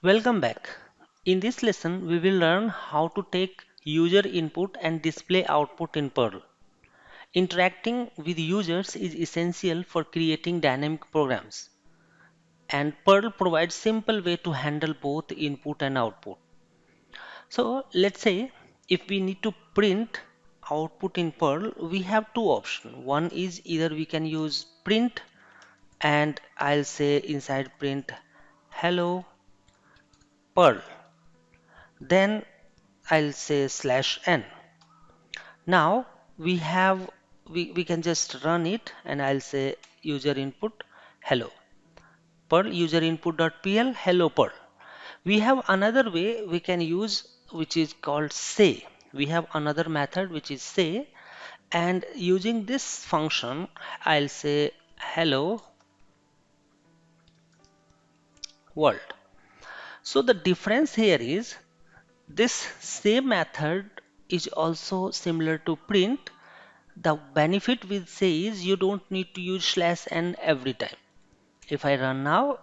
Welcome back. In this lesson, we will learn how to take user input and display output in Perl. Interacting with users is essential for creating dynamic programs, and Perl provides simple way to handle both input and output. So let's say if we need to print output in Perl, we have two options. One is either we can use print and I'll say inside print hello Perl. Then I'll say slash n. Now we can just run it and I'll say user input hello Perl user input.pl hello Perl. We have another way we can use which is called say. We have another method which is say, and using this function I'll say hello world. So the difference here is this same method is also similar to print. The benefit with say is you don't need to use slash n every time. If I run now,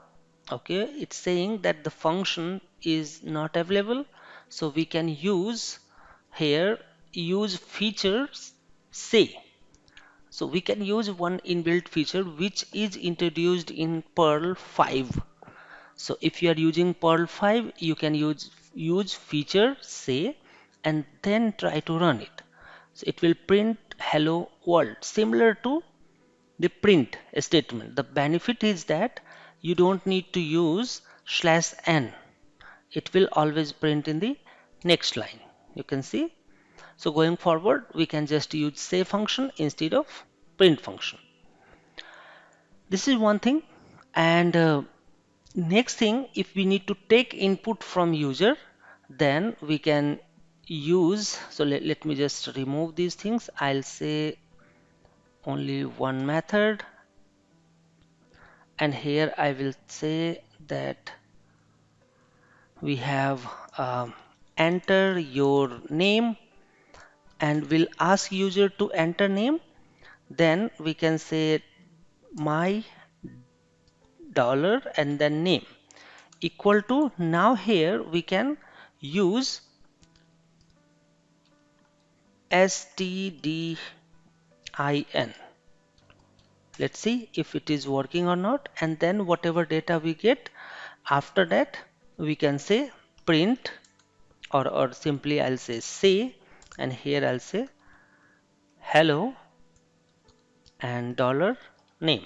okay, it's saying that the function is not available. So we can use here use features say. So we can use one inbuilt feature which is introduced in Perl 5. So if you are using Perl 5, you can use feature say and then try to run it. So it will print hello world similar to the print statement. The benefit is that you don't need to use slash n. It will always print in the next line. You can see. So going forward, we can just use say function instead of print function. This is one thing. And next thing, if we need to take input from user, then we can use, so let me just remove these things. I'll say only one method, and here I will say that we have enter your name and we'll ask user to enter name. Then we can say my dollar and then name equal to, now here we can use stdin. Let's see if it is working or not, and then whatever data we get after that we can say print, or simply I'll say, and here I'll say hello and dollar name.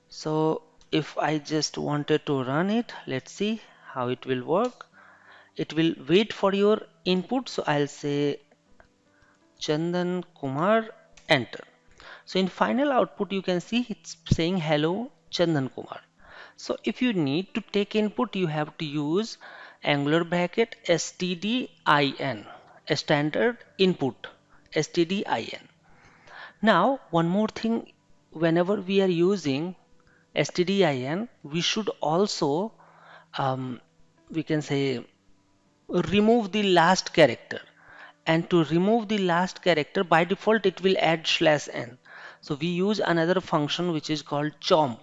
So if I just wanted to run it, let's see how it will work. It will wait for your input, so I'll say Chandan Kumar, enter. So in final output you can see it's saying hello Chandan Kumar. So if you need to take input, you have to use angular bracket stdin, a standard input stdin. Now one more thing, whenever we are using stdin, we should also we can say remove the last character, and to remove the last character by default it will add slash n. So we use another function which is called chomp,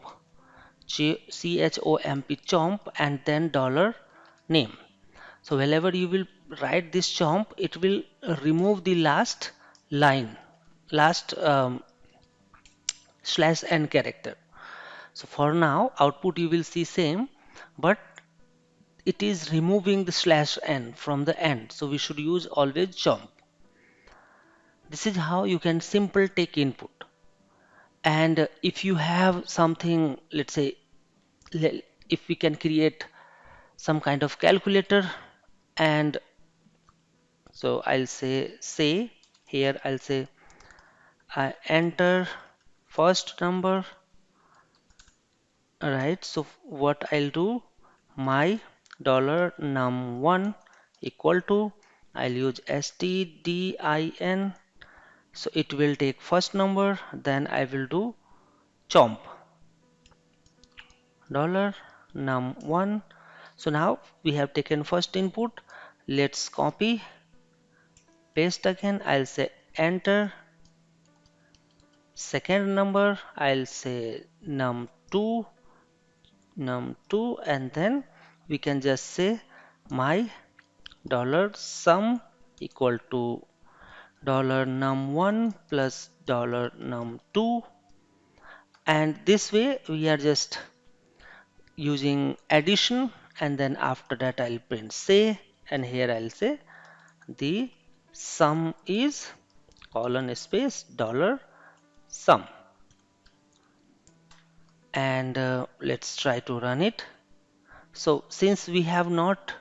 chomp, chomp, and then dollar name. So whenever you will write this chomp, it will remove the last line, last slash n character. So for now output you will see same, but it is removing the slash n from the end, so we should use always jump. This is how you can simple take input. And if you have something, let's say if we can create some kind of calculator, and so I'll say here I'll say I enter first number. Alright, so what I'll do, my dollar num1 equal to, I'll use stdin, so it will take first number, then I will do chomp dollar num1. So now we have taken first input. Let's copy paste again. I'll say enter second number. I'll say num2, and then we can just say my dollar sum equal to dollar num1 plus dollar num2, and this way we are just using addition, and then after that I'll print say, and here I'll say the sum is colon space dollar sum, and let's try to run it. So since we have not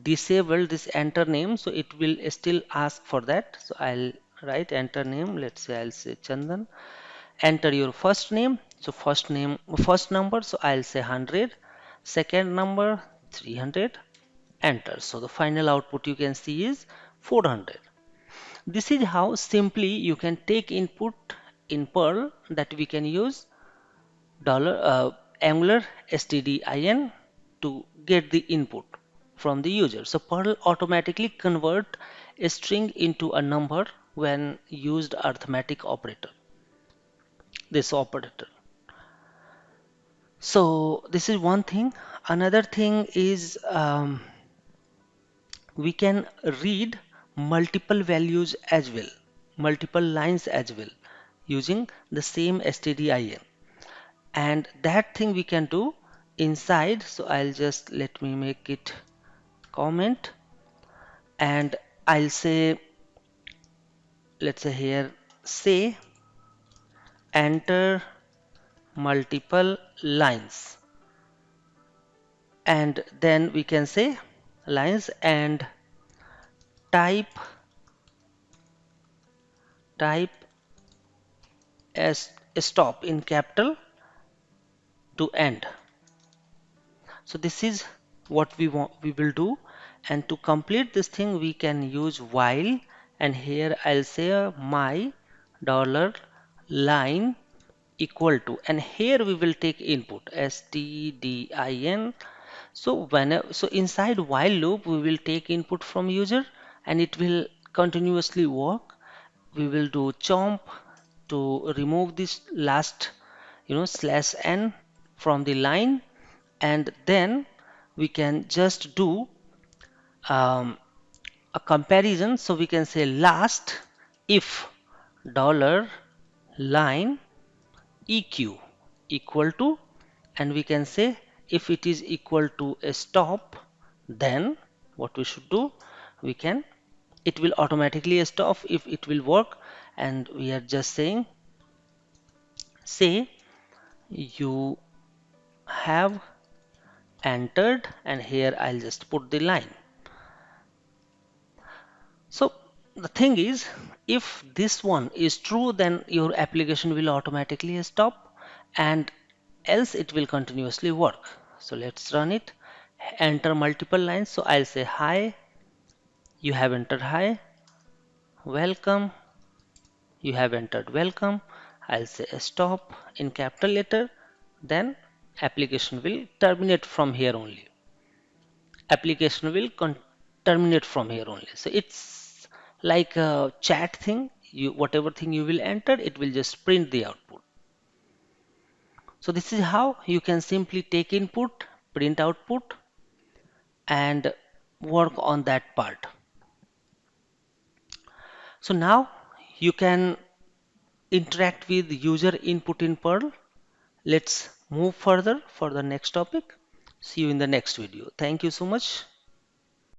disabled this enter name, so it will still ask for that. So I'll write enter name. Let's say I'll say Chandan. Enter your first name. So first name, first number. So I'll say 100. Second number 300. Enter. So the final output you can see is 400. This is how simply you can take input in Perl that we can use Angular stdin to get the input from the user. So Perl automatically convert a string into a number when used arithmetic operator, this operator. So this is one thing. Another thing is we can read multiple values as well, multiple lines as well, using the same stdin, and that thing we can do inside. So I'll just let me make it comment, and I'll say, let's say here say enter multiple lines, and then we can say lines and type as stop in capital to end. So this is what we will do, and to complete this thing we can use while, and here I'll say my dollar line equal to, and here we will take input stdin. So so inside while loop we will take input from user, and it will continuously work. We will do chomp to remove this last, slash n from the line, and then we can just do um, a comparison. So we can say last if dollar line eq equal to, and we can say if it is equal to a stop, then what we should do, we can, it will automatically stop if it will work, and we are just saying say you have entered, and here I'll just put the line. So the thing is, if this one is true, then your application will automatically stop, and else it will continuously work. So let's run it. Enter multiple lines. So I'll say hi, you have entered hi, welcome, you have entered welcome. I'll say stop in capital letter, then application will terminate from here only. Application will terminate from here only. So it's like a chat thing. You, whatever thing you will enter, it will just print the output. So this is how you can simply take input, print output, and work on that part. So now you can interact with user input in Perl. Let's move further for the next topic. See you in the next video. Thank you so much.